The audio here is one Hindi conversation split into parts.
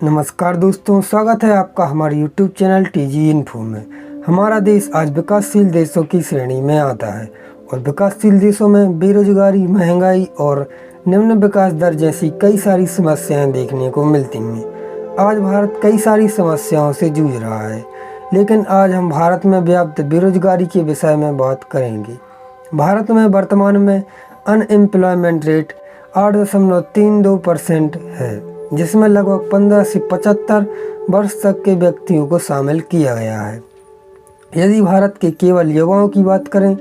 नमस्कार दोस्तों, स्वागत है आपका हमारे YouTube चैनल TG इन्फो में। हमारा देश आज विकासशील देशों की श्रेणी में आता है और विकासशील देशों में बेरोजगारी, महंगाई और निम्न विकास दर जैसी कई सारी समस्याएं देखने को मिलती हैं। आज भारत कई सारी समस्याओं से जूझ रहा है, लेकिन आज हम भारत में व्याप्त बेरोजगारी के विषय में बात करेंगे। भारत में वर्तमान में अनएम्प्लॉयमेंट रेट 8.32% है, जिसमें लगभग 15 से 75 वर्ष तक के व्यक्तियों को शामिल किया गया है। यदि भारत के केवल युवाओं की बात करें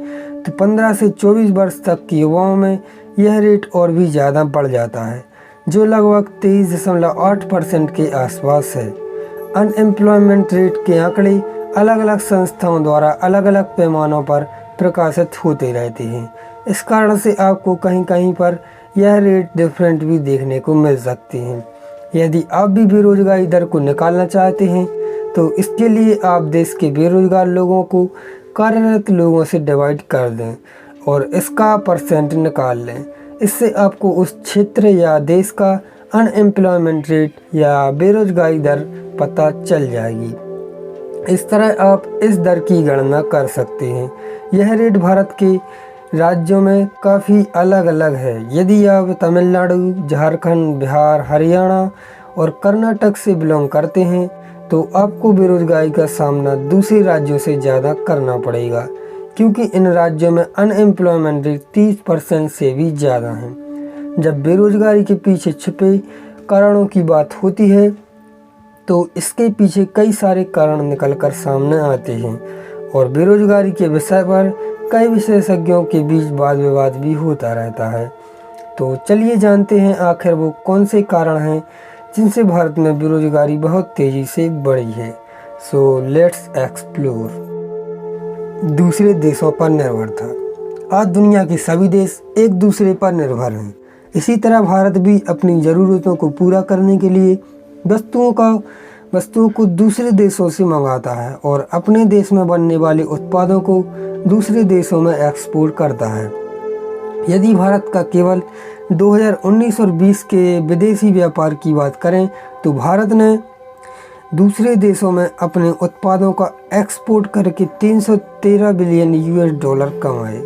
तो 15 से 24 वर्ष तक के युवाओं में यह रेट और भी ज़्यादा बढ़ जाता है, जो लगभग 23.8% के आसपास है। अनएम्प्लॉयमेंट रेट के आंकड़े अलग अलग संस्थाओं द्वारा अलग अलग पैमानों पर प्रकाशित होते रहते हैं। इस कारण से आपको कहीं कहीं पर यह रेट डिफरेंट भी देखने को मिल सकते हैं। यदि आप भी बेरोजगारी दर को निकालना चाहते हैं तो इसके लिए आप देश के बेरोजगार लोगों को कार्यरत लोगों से डिवाइड कर दें और इसका परसेंट निकाल लें। इससे आपको उस क्षेत्र या देश का अनएम्प्लॉयमेंट रेट या बेरोजगारी दर पता चल जाएगी। इस तरह आप इस दर की गणना कर सकते हैं। यह रेट भारत के राज्यों में काफ़ी अलग अलग है। यदि आप तमिलनाडु, झारखंड, बिहार, हरियाणा और कर्नाटक से बिलोंग करते हैं तो आपको बेरोजगारी का सामना दूसरे राज्यों से ज़्यादा करना पड़ेगा, क्योंकि इन राज्यों में अनएम्प्लॉयमेंट रेट 30% से भी ज़्यादा है। जब बेरोजगारी के पीछे छिपे कारणों की बात होती है तो इसके पीछे कई सारे कारण निकलकर सामने आते हैं और बेरोजगारी के विषय पर कई विशेषज्ञों के बीच वाद विवाद भी होता रहता है। तो चलिए जानते हैं आखिर वो कौन से कारण हैं जिनसे भारत में बेरोजगारी बहुत तेज़ी से बढ़ी है। So let's explore. दूसरे देशों पर निर्भरता। आज दुनिया के सभी देश एक दूसरे पर निर्भर हैं। इसी तरह भारत भी अपनी ज़रूरतों को पूरा करने के लिए वस्तुओं को दूसरे देशों से मंगाता है और अपने देश में बनने वाले उत्पादों को दूसरे देशों में एक्सपोर्ट करता है। यदि भारत का केवल 2019 और 20 के विदेशी व्यापार की बात करें तो भारत ने दूसरे देशों में अपने उत्पादों का एक्सपोर्ट करके 313 बिलियन US$ कमाए,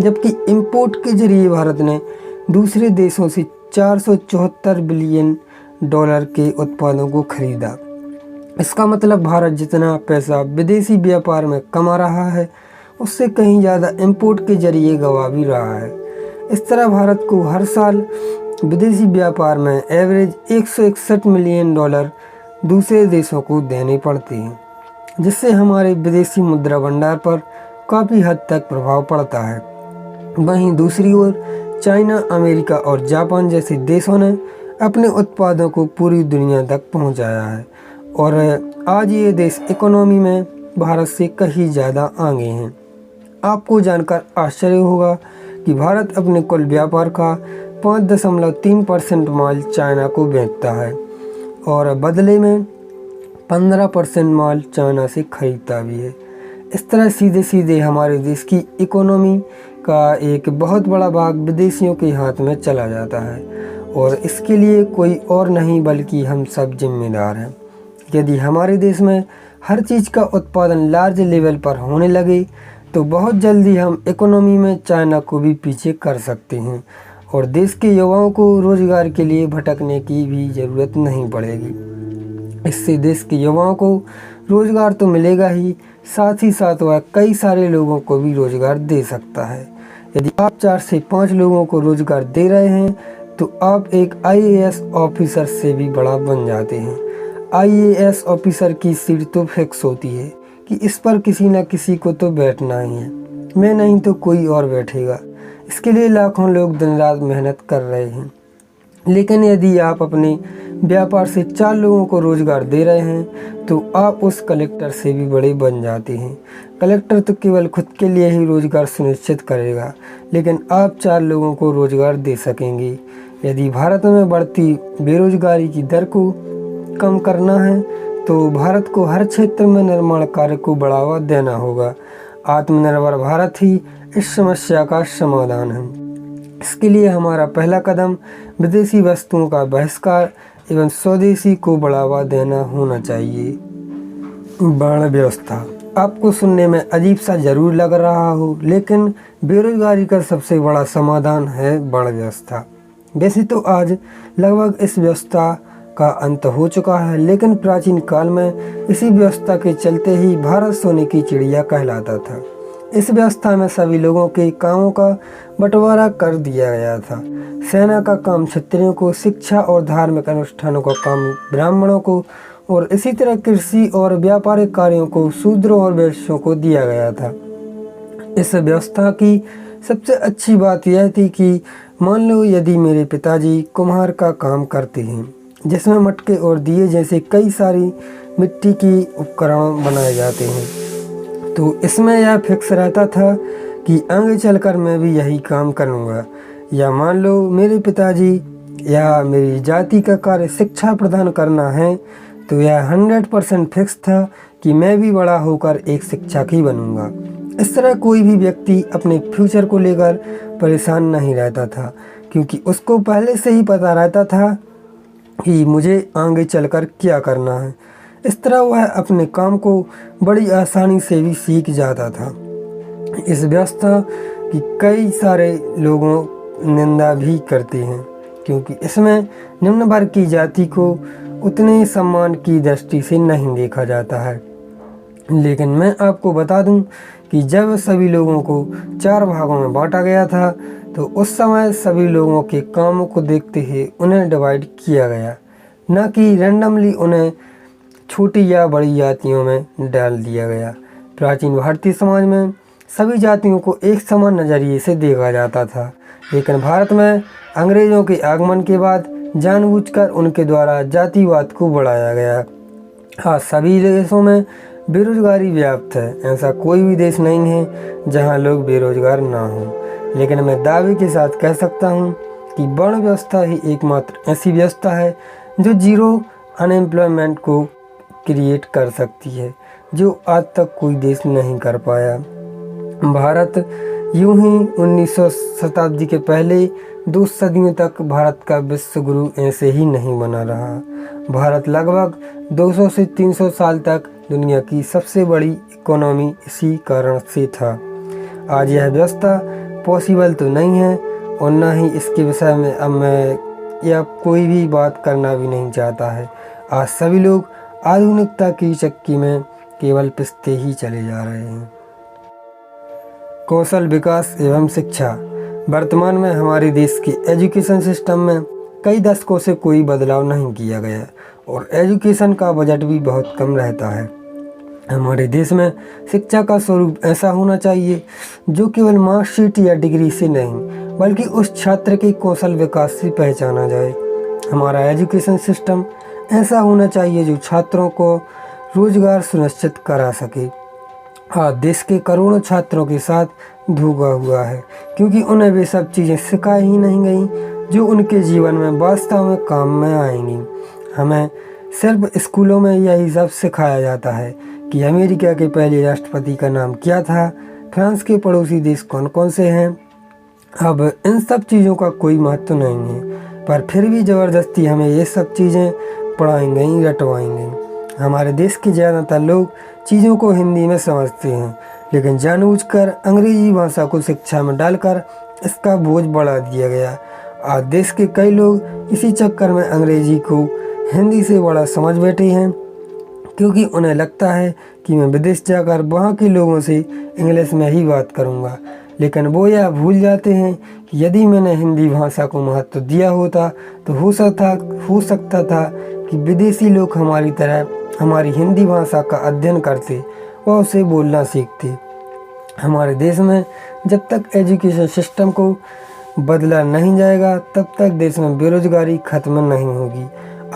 जबकि इंपोर्ट के जरिए भारत ने दूसरे देशों से 474 बिलियन डॉलर के उत्पादों को खरीदा। इसका मतलब भारत जितना पैसा विदेशी व्यापार में कमा रहा है उससे कहीं ज़्यादा इंपोर्ट के जरिए गंवा भी रहा है। इस तरह भारत को हर साल विदेशी व्यापार में एवरेज 161 मिलियन डॉलर दूसरे देशों को देने पड़ते हैं, जिससे हमारे विदेशी मुद्रा भंडार पर काफ़ी हद तक प्रभाव पड़ता है। वहीं दूसरी ओर चाइना, अमेरिका और जापान जैसे देशों ने अपने उत्पादों को पूरी दुनिया तक पहुंचाया है और आज ये देश इकोनॉमी में भारत से कहीं ज़्यादा आगे हैं। आपको जानकर आश्चर्य होगा कि भारत अपने कुल व्यापार का 5.3% माल चाइना को बेचता है और बदले में 15% माल चाइना से खरीदता भी है। इस तरह सीधे सीधे हमारे देश की इकोनॉमी का एक बहुत बड़ा भाग विदेशियों के हाथ में चला जाता है और इसके लिए कोई और नहीं बल्कि हम सब जिम्मेदार हैं। यदि हमारे देश में हर चीज़ का उत्पादन लार्ज लेवल पर होने लगे तो बहुत जल्दी हम इकोनॉमी में चाइना को भी पीछे कर सकते हैं और देश के युवाओं को रोजगार के लिए भटकने की भी ज़रूरत नहीं पड़ेगी। इससे देश के युवाओं को रोजगार तो मिलेगा ही, साथ ही साथ वह कई सारे लोगों को भी रोजगार दे सकता है। यदि आप 4 से 5 लोगों को रोजगार दे रहे हैं तो आप एक IAS ऑफिसर से भी बड़ा बन जाते हैं। IAS ऑफिसर की सीट तो फिक्स होती है कि इस पर किसी न किसी को तो बैठना ही है, मैं नहीं तो कोई और बैठेगा। इसके लिए लाखों लोग दिन रात मेहनत कर रहे हैं। लेकिन यदि आप अपने व्यापार से 4 लोगों को रोजगार दे रहे हैं तो आप उस कलेक्टर से भी बड़े बन जाते हैं। कलेक्टर तो केवल खुद के लिए ही रोजगार सुनिश्चित करेगा, लेकिन आप 4 लोगों को रोजगार दे सकेंगे। यदि भारत में बढ़ती बेरोजगारी की दर को कम करना है तो भारत को हर क्षेत्र में निर्माण कार्य को बढ़ावा देना होगा। आत्मनिर्भर भारत ही इस समस्या का समाधान है। इसके लिए हमारा पहला कदम विदेशी वस्तुओं का बहिष्कार एवं स्वदेशी को बढ़ावा देना होना चाहिए। वर्ण व्यवस्था आपको सुनने में अजीब सा जरूर लग रहा हो, लेकिन बेरोजगारी का सबसे बड़ा समाधान है वर्ण व्यवस्था। वैसे तो आज लगभग इस व्यवस्था का अंत हो चुका है, लेकिन प्राचीन काल में इसी व्यवस्था के चलते ही भारत सोने की चिड़िया कहलाता था। इस व्यवस्था में सभी लोगों के कामों का बंटवारा कर दिया गया था। सेना का काम क्षत्रियों को, शिक्षा और धार्मिक अनुष्ठानों का काम ब्राह्मणों को, और इसी तरह कृषि और व्यापारिक कार्यों को शूद्रों और वैश्यों को दिया गया था। इस व्यवस्था की सबसे अच्छी बात यह थी कि मान लो यदि मेरे पिताजी कुम्हार का काम करते हैं, जिसमें मटके और दिए जैसे कई सारी मिट्टी की उपकरण बनाए जाते हैं, तो इसमें यह फिक्स रहता था कि आगे चलकर मैं भी यही काम करूँगा। या मान लो मेरे पिताजी या मेरी जाति का कार्य शिक्षा प्रदान करना है, तो यह 100% फिक्स था कि मैं भी बड़ा होकर एक शिक्षक ही बनूंगा। इस तरह कोई भी व्यक्ति अपने फ्यूचर को लेकर परेशान नहीं रहता था, क्योंकि उसको पहले से ही पता रहता था कि मुझे आगे चलकर क्या करना है। इस तरह वह अपने काम को बड़ी आसानी से भी सीख जाता था। इस व्यवस्था की कई सारे लोगों निंदा भी करते हैं, क्योंकि इसमें निम्न वर्ग की जाति को उतने सम्मान की दृष्टि से नहीं देखा जाता है। लेकिन मैं आपको बता दूं कि जब सभी लोगों को 4 भागों में बांटा गया था, तो उस समय सभी लोगों के कामों को देखते हुए उन्हें डिवाइड किया गया, न कि रैंडमली उन्हें छोटी या बड़ी जातियों में डाल दिया गया। प्राचीन भारतीय समाज में सभी जातियों को एक समान नज़रिए से देखा जाता था, लेकिन भारत में अंग्रेज़ों के आगमन के बाद जानबूझकर उनके द्वारा जातिवाद को बढ़ाया गया। आज सभी देशों में बेरोजगारी व्याप्त है। ऐसा कोई भी देश नहीं है जहां लोग बेरोजगार ना हों। लेकिन मैं दावे के साथ कह सकता हूं कि वर्ण व्यवस्था ही एकमात्र ऐसी व्यवस्था है जो जीरो अनएम्प्लॉयमेंट को क्रिएट कर सकती है, जो आज तक कोई देश नहीं कर पाया। भारत यूं ही 19वीं शताब्दी के पहले 2 सदियों तक भारत का विश्व गुरु ऐसे ही नहीं बना रहा। भारत लगभग 200 से 300 साल तक दुनिया की सबसे बड़ी इकोनॉमी इसी कारण से था। आज यह व्यवस्था पॉसिबल तो नहीं है, और न ही इसके विषय में अब मैं या कोई भी बात करना भी नहीं चाहता है। आज सभी लोग आधुनिकता की चक्की में केवल पिसते ही चले जा रहे हैं। कौशल विकास एवं शिक्षा। वर्तमान में हमारे देश के एजुकेशन सिस्टम में कई दशकों से कोई बदलाव नहीं किया गया, और एजुकेशन का बजट भी बहुत कम रहता है। हमारे देश में शिक्षा का स्वरूप ऐसा होना चाहिए जो केवल मार्कशीट या डिग्री से नहीं, बल्कि उस छात्र के कौशल विकास से पहचाना जाए। हमारा एजुकेशन सिस्टम ऐसा होना चाहिए जो छात्रों को रोजगार सुनिश्चित करा सके। आज देश के करोड़ों छात्रों के साथ धोखा हुआ है, क्योंकि उन्हें वे सब चीज़ें सिखाई ही नहीं गई जो उनके जीवन में वास्तव में काम में आएंगी। हमें सिर्फ स्कूलों में यही सब सिखाया जाता है कि अमेरिका के पहले राष्ट्रपति का नाम क्या था, फ्रांस के पड़ोसी देश कौन कौन से हैं। अब इन सब चीज़ों का कोई महत्व नहीं है, पर फिर भी ज़बरदस्ती हमें ये सब चीज़ें पढ़ाई गई, रटवाई गई। हमारे देश के ज़्यादातर लोग चीज़ों को हिंदी में समझते हैं, लेकिन जानबूझकर अंग्रेजी भाषा को शिक्षा में डालकर इसका बोझ बढ़ा दिया गया। आज देश के कई लोग इसी चक्कर में अंग्रेजी को हिंदी से बड़ा समझ बैठे हैं, क्योंकि उन्हें लगता है कि मैं विदेश जाकर वहाँ के लोगों से इंग्लिश में ही बात करूँगा। लेकिन वो यह भूल जाते हैं कि यदि मैंने हिंदी भाषा को महत्व दिया होता तो हो सकता था कि विदेशी लोग हमारी तरह हमारी हिंदी भाषा का अध्ययन करते व उसे बोलना सीखते। हमारे देश में जब तक एजुकेशन सिस्टम को बदला नहीं जाएगा, तब तक देश में बेरोजगारी खत्म नहीं होगी।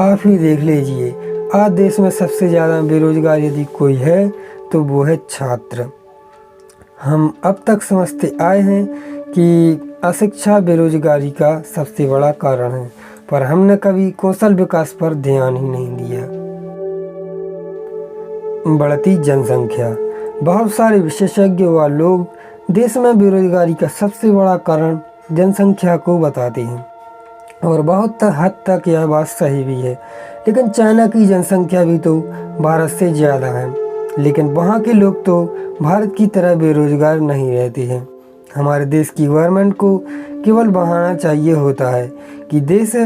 आप ही देख लीजिए, आज देश में सबसे ज़्यादा बेरोजगार यदि कोई है तो वो है छात्र। हम अब तक समझते आए हैं कि अशिक्षा बेरोजगारी का सबसे बड़ा कारण है, पर हमने कभी कौशल विकास पर ध्यान ही नहीं दिया। बढ़ती जनसंख्या। बहुत सारे विशेषज्ञ व लोग देश में बेरोजगारी का सबसे बड़ा कारण जनसंख्या को बताते हैं। और बहुत हद तक यह बात सही भी है। लेकिन चाइना की जनसंख्या भी तो भारत से ज़्यादा है, लेकिन वहाँ के लोग तो भारत की तरह बेरोजगार नहीं रहते हैं। हमारे देश की गवर्नमेंट को केवल बहाना चाहिए होता है कि देश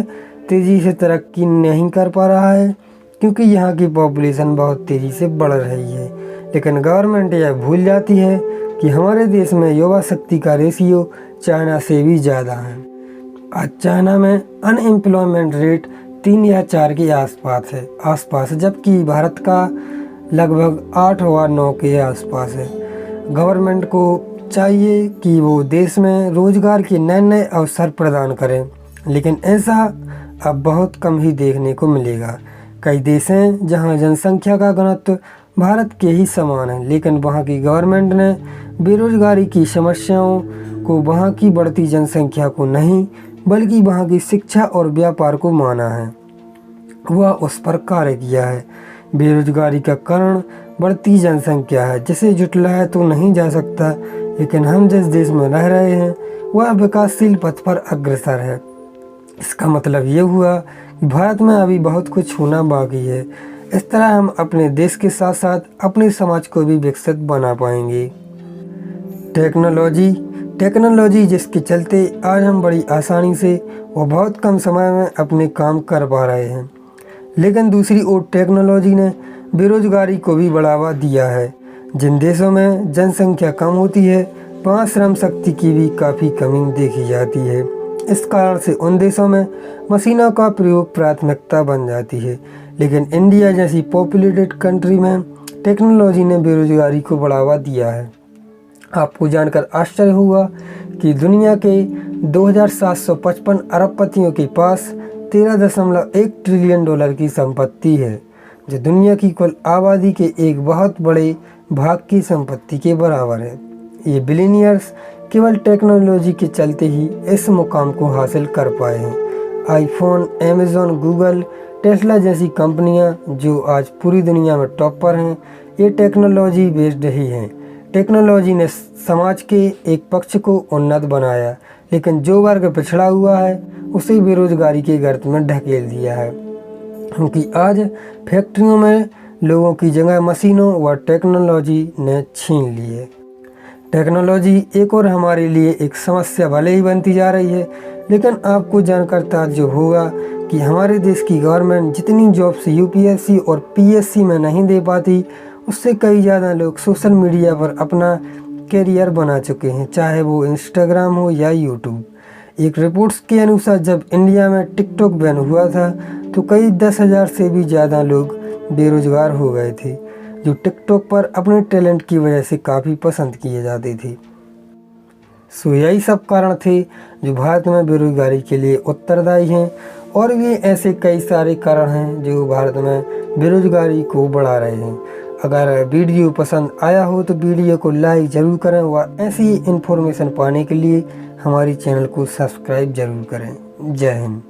तेज़ी से तरक्की नहीं कर पा रहा है क्योंकि यहाँ की पॉपुलेशन बहुत तेज़ी से बढ़ रही है। लेकिन गवर्नमेंट यह भूल जाती है कि हमारे देश में युवा शक्ति का रेशियो चाइना से भी ज़्यादा है। आज चाइना में अनएम्प्लॉयमेंट रेट 3 या 4 के आसपास है, जबकि भारत का लगभग 8 व 9 के आसपास है। गवर्नमेंट को चाहिए कि वो देश में रोजगार के नए नए अवसर प्रदान करें, लेकिन ऐसा अब बहुत कम ही देखने को मिलेगा। कई देश हैं जहां जनसंख्या का घनत्व भारत के ही समान है, लेकिन वहां की गवर्नमेंट ने बेरोजगारी की समस्याओं को वहां की बढ़ती जनसंख्या को नहीं बल्कि वहां की शिक्षा और व्यापार को माना है, वह उस पर कार्य किया है। बेरोजगारी का कारण बढ़ती जनसंख्या है, जिसे जुटलाया तो नहीं जा सकता, लेकिन हम जिस देश में रह रहे हैं वह विकासशील पथ पर अग्रसर है। इसका मतलब ये हुआ कि भारत में अभी बहुत कुछ होना बाकी है। इस तरह हम अपने देश के साथ साथ अपने समाज को भी विकसित बना पाएंगे। टेक्नोलॉजी जिसके चलते आज हम बड़ी आसानी से व बहुत कम समय में अपने काम कर पा रहे हैं, लेकिन दूसरी ओर टेक्नोलॉजी ने बेरोजगारी को भी बढ़ावा दिया है। जिन देशों में जनसंख्या कम होती है वहाँ श्रम शक्ति की भी काफ़ी कमी देखी जाती है। इस कारण से उन देशों में मशीनों का प्रयोग प्राथमिकता बन जाती है, लेकिन इंडिया जैसी पॉपुलेटेड कंट्री में टेक्नोलॉजी ने बेरोजगारी को बढ़ावा दिया है। आपको जानकर आश्चर्य होगा कि दुनिया के 2755 अरबपतियों के पास 13.1 ट्रिलियन डॉलर की संपत्ति है, जो दुनिया की कुल आबादी के एक बहुत बड़े भाग की संपत्ति के बराबर है। ये बिलियनियर्स केवल टेक्नोलॉजी के चलते ही इस मुकाम को हासिल कर पाए हैं। आईफोन, अमेज़न, गूगल, टेस्ला जैसी कंपनियां जो आज पूरी दुनिया में टॉप पर हैं, ये टेक्नोलॉजी बेस्ड ही हैं। टेक्नोलॉजी ने समाज के एक पक्ष को उन्नत बनाया, लेकिन जो वर्ग पिछड़ा हुआ है उसे बेरोजगारी के गर्त में ढकेल दिया है, क्योंकि आज फैक्ट्रियों में लोगों की जगह मशीनों व टेक्नोलॉजी ने छीन ली है। टेक्नोलॉजी एक और हमारे लिए एक समस्या भले ही बनती जा रही है, लेकिन आपको जानकर ताज्जुब होगा कि हमारे देश की गवर्नमेंट जितनी जॉब्स यूपीएससी और पीएससी में नहीं दे पाती, उससे कई ज़्यादा लोग सोशल मीडिया पर अपना कैरियर बना चुके हैं, चाहे वो इंस्टाग्राम हो या यूट्यूब। एक रिपोर्ट्स के अनुसार जब इंडिया में टिकटॉक बैन हुआ था तो कई 10,000 से भी ज़्यादा लोग बेरोजगार हो गए थे, जो टिकटॉक पर अपने टैलेंट की वजह से काफ़ी पसंद किए जाते थे। सो यही सब कारण थे जो भारत में बेरोजगारी के लिए उत्तरदायी हैं, और भी ऐसे कई सारे कारण हैं जो भारत में बेरोजगारी को बढ़ा रहे हैं। अगर वीडियो पसंद आया हो तो वीडियो को लाइक ज़रूर करें व ऐसी इन्फॉर्मेशन पाने के लिए हमारी चैनल को सब्सक्राइब ज़रूर करें। जय हिंद।